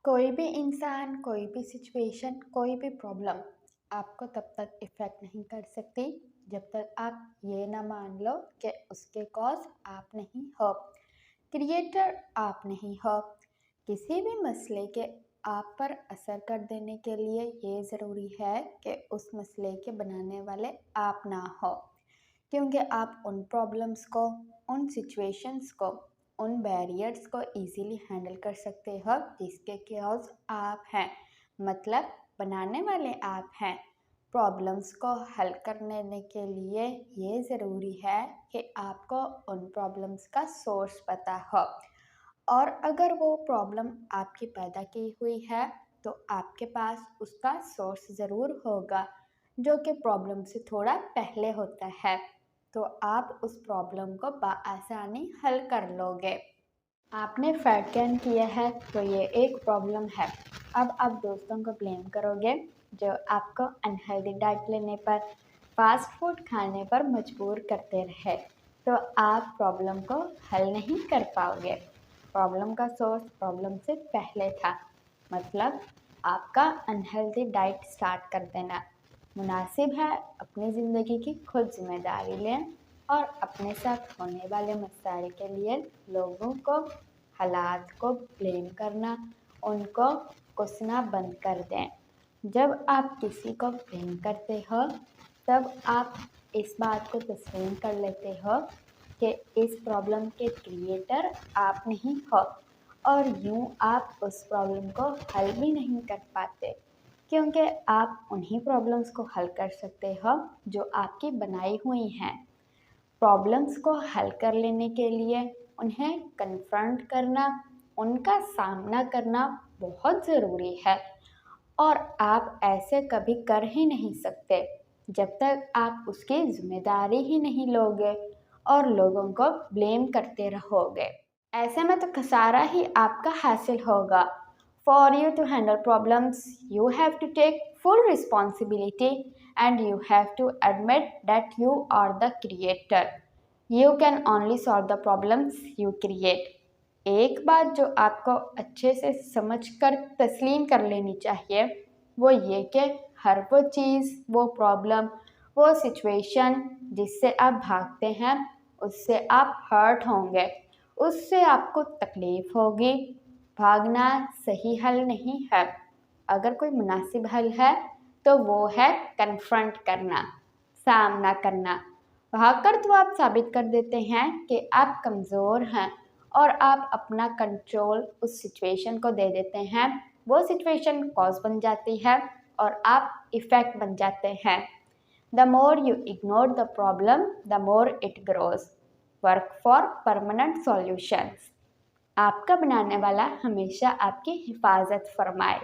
कोई भी इंसान, कोई भी सिचुएशन, कोई भी प्रॉब्लम आपको तब तक इफ़ेक्ट नहीं कर सकती जब तक आप ये ना मान लो कि उसके कॉज़ आप नहीं हो, क्रिएटर आप नहीं हो। किसी भी मसले के आप पर असर कर देने के लिए ये ज़रूरी है कि उस मसले के बनाने वाले आप ना हो, क्योंकि आप उन प्रॉब्लम्स को, उन सिचुएशंस को, उन बैरियर्स को इजीली हैंडल कर सकते हो जिसके कॉज आप हैं, मतलब बनाने वाले आप हैं। प्रॉब्लम्स को हल करने के लिए ये ज़रूरी है कि आपको उन प्रॉब्लम्स का सोर्स पता हो, और अगर वो प्रॉब्लम आपकी पैदा की हुई है तो आपके पास उसका सोर्स ज़रूर होगा जो कि प्रॉब्लम से थोड़ा पहले होता है, तो आप उस प्रॉब्लम को बआसानी हल कर लोगे। आपने फैट गेन किया है तो ये एक प्रॉब्लम है। अब आप दोस्तों को ब्लेम करोगे जो आपको अनहेल्दी डाइट लेने पर, फास्ट फूड खाने पर मजबूर करते रहे, तो आप प्रॉब्लम को हल नहीं कर पाओगे। प्रॉब्लम का सोर्स प्रॉब्लम से पहले था, मतलब आपका अनहेल्दी डाइट स्टार्ट कर देना। मुनासिब है अपनी ज़िंदगी की खुद जिम्मेदारी लें और अपने साथ होने वाले मसाइल के लिए लोगों को, हालात को ब्लेम करना, उनको कोसना बंद कर दें। जब आप किसी को ब्लेम करते हो तब आप इस बात को तस्लीम कर लेते हो कि इस प्रॉब्लम के क्रिएटर आप नहीं हो, और यूँ आप उस प्रॉब्लम को हल भी नहीं कर पाते, क्योंकि आप उन्हीं प्रॉब्लम्स को हल कर सकते हो जो आपकी बनाई हुई हैं। प्रॉब्लम्स को हल कर लेने के लिए उन्हें कन्फ्रंट करना, उनका सामना करना बहुत ज़रूरी है, और आप ऐसे कभी कर ही नहीं सकते जब तक आप उसकी ज़िम्मेदारी ही नहीं लोगे और लोगों को ब्लेम करते रहोगे। ऐसे में तो खसारा ही आपका हासिल होगा। For you to handle problems, you have to take full responsibility and you have to admit that you are the creator. You can only solve the problems you create. एक बात जो आपको अच्छे से समझकर तस्लीम कर लेनी चाहिए वो ये कि हर वो चीज़, वो प्रॉब्लम, वो सिचुएशन जिससे आप भागते हैं उससे आप हर्ट होंगे, उससे आपको तकलीफ़ होगी। भागना सही हल नहीं है। अगर कोई मुनासिब हल है तो वो है कन्फ्रंट करना, सामना करना। भागकर तो आप साबित कर देते हैं कि आप कमज़ोर हैं और आप अपना कंट्रोल उस सिचुएशन को दे देते हैं। वो सिचुएशन कॉज बन जाती है और आप इफ़ेक्ट बन जाते हैं। The more you ignore the problem the more it grows. Work for permanent solutions. आपका बनाने वाला हमेशा आपकी हिफाजत फरमाए।